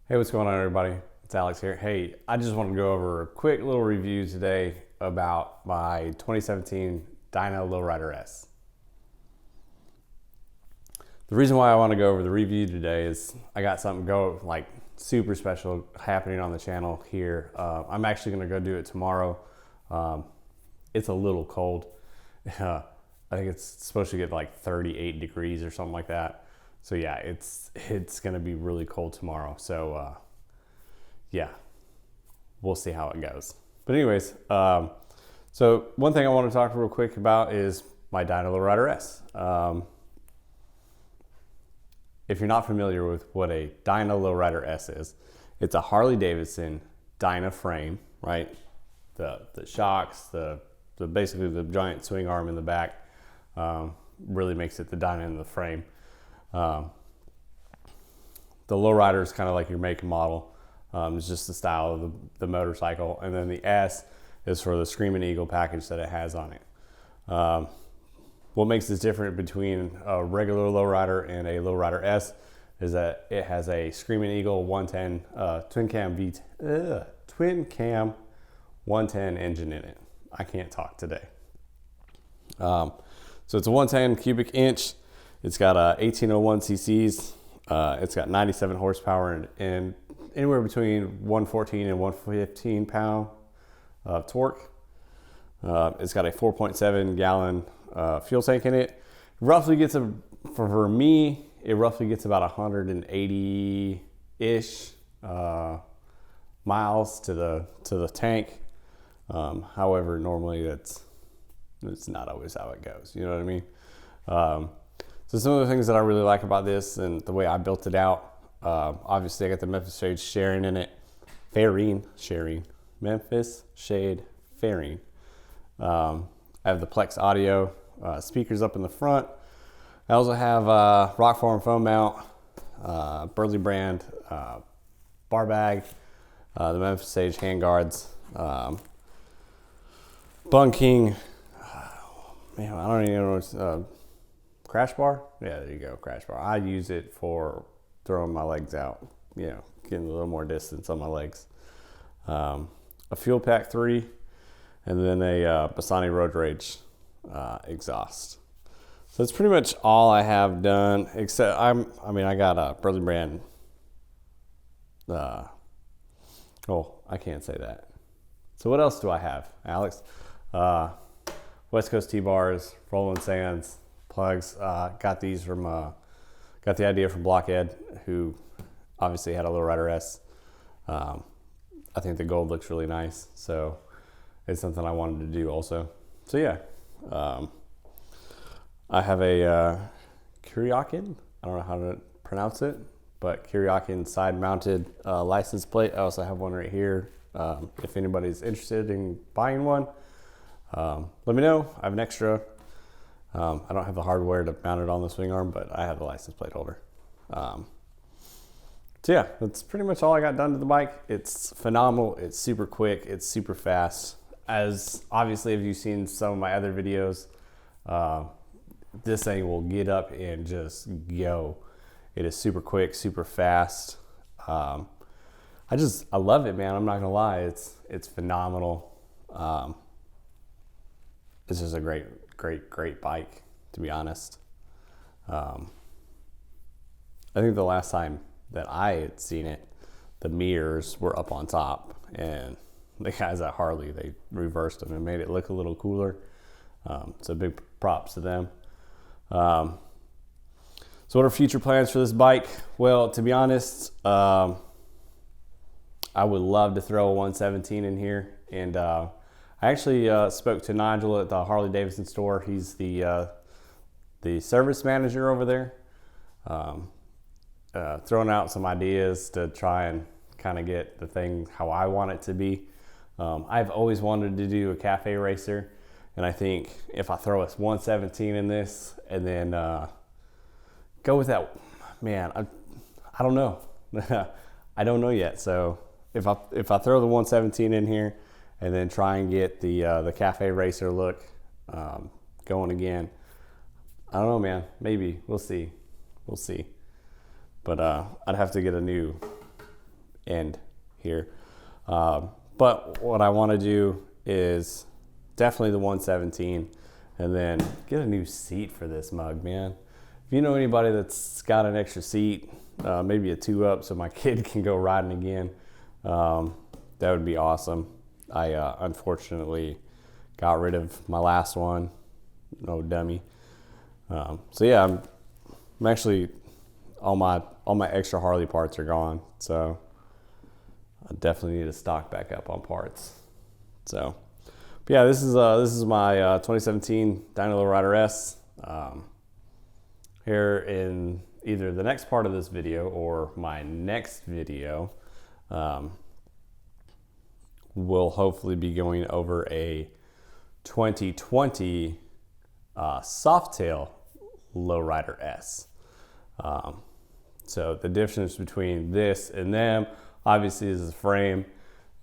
Hey, what's going on, everybody? It's Alex here. Hey, I just want to go over a quick little review today about my 2017 Dyna Low Rider S. The reason why I want to go over the review today is I got something super special happening on the channel here. I'm actually going to go do it tomorrow. It's a little cold. I think it's supposed to get like 38 degrees or something like that. So yeah, it's going to be really cold tomorrow. So yeah, we'll see how it goes. But anyways, so one thing I want to talk real quick about is my Dyna Low Rider S. If you're not familiar with what a Dyna Low Rider S is, it's a Harley Davidson Dyna frame, right? The shocks, basically the giant swing arm in the back really makes it the Dyna in the frame. The Low Rider is kind of like your make and model. It's just the style of the motorcycle. And then the S is for the Screaming Eagle package that it has on it. What makes this different between a regular Low Rider and a Low Rider S is that it has a Screaming Eagle 110 twin cam 110 engine in it. I can't talk today. So it's a 110 cubic inch. It's got 1801 cc's. It's got 97 horsepower and anywhere between 114 and 115 pound of torque. It's got a 4.7 gallon fuel tank in it. Roughly gets for me, it roughly gets about 180-ish miles to the tank. However, normally it's not always how it goes. You know what I mean? So some of the things that I really like about this and the way I built it out, obviously I got the Memphis Shade sharing in it, Memphis Shade fairing. I have the Plex audio speakers up in the front. I also have Rockform foam mount, Burley brand bar bag, the Memphis Sage hand guards, Bun King, man, I don't even know what's, crash bar? Yeah, there you go, crash bar. I use it for throwing my legs out, getting a little more distance on my legs. A Fuel Pack 3, and then a Bassani Road Rage exhaust. So that's pretty much all I have done, except I got a Burley brand. I can't say that. So what else do I have, Alex? West Coast T-bars, Roland Sands, plugs. Got these from, got the idea from Blockhead, who obviously had a Low Rider S. I think the gold looks really nice, so it's something I wanted to do also. So yeah, I have a Kuryakin, I don't know how to pronounce it, but Kuryakin side mounted license plate. I also have one right here. If anybody's interested in buying one, let me know. I have an extra. I don't have the hardware to mount it on the swing arm, but I have the license plate holder. So yeah, that's pretty much all I got done to the bike. It's phenomenal. It's super quick. It's super fast. As obviously, if you've seen some of my other videos, this thing will get up and just go. It is super quick, super fast. I love it, man. I'm not gonna lie. It's phenomenal. It's just a great bike, to be honest. I think the last time that I had seen it, the mirrors were up on top, and the guys at Harley, they reversed them and made it look a little cooler. So big props to them. So what are future plans for this bike? Well, to be honest, I would love to throw a 117 in here, and I actually spoke to Nigel at the Harley Davidson store. He's the service manager over there, throwing out some ideas to try and kind of get the thing how I want it to be. I've always wanted to do a cafe racer, and I think if I throw a 117 in this and then go with that, man, I don't know. I don't know yet. So if I throw the 117 in here and then try and get the cafe racer look going again, I don't know, man. Maybe we'll see. But I'd have to get a new end here. But what I want to do is definitely the 117, and then get a new seat for this mug, man. If you know anybody that's got an extra seat, maybe a 2-up so my kid can go riding again, that would be awesome. I unfortunately got rid of my last one, no dummy. So yeah, I'm actually, all my extra Harley parts are gone, so I definitely need to stock back up on parts. So, but yeah, this is my 2017 Dyna Low Rider S. Here in either the next part of this video or my next video, we'll hopefully be going over a 2020 Softail Lowrider S. So the difference between this and them obviously is the frame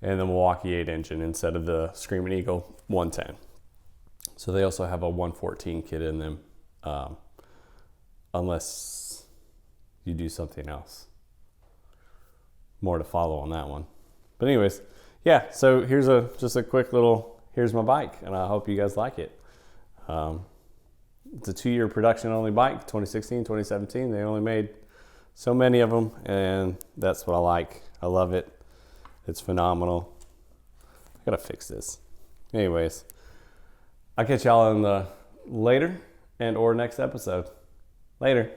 and the Milwaukee 8 engine instead of the Screaming Eagle 110. So they also have a 114 kit in them, unless you do something else. More to follow on that one. But anyways, yeah, so here's just a quick little, here's my bike, and I hope you guys like it. It's a 2-year production only bike, 2016, 2017. They only made so many of them, and that's what I like. I love it. It's phenomenal. I gotta fix this. Anyways, I'll catch y'all in the later and or next episode. Later.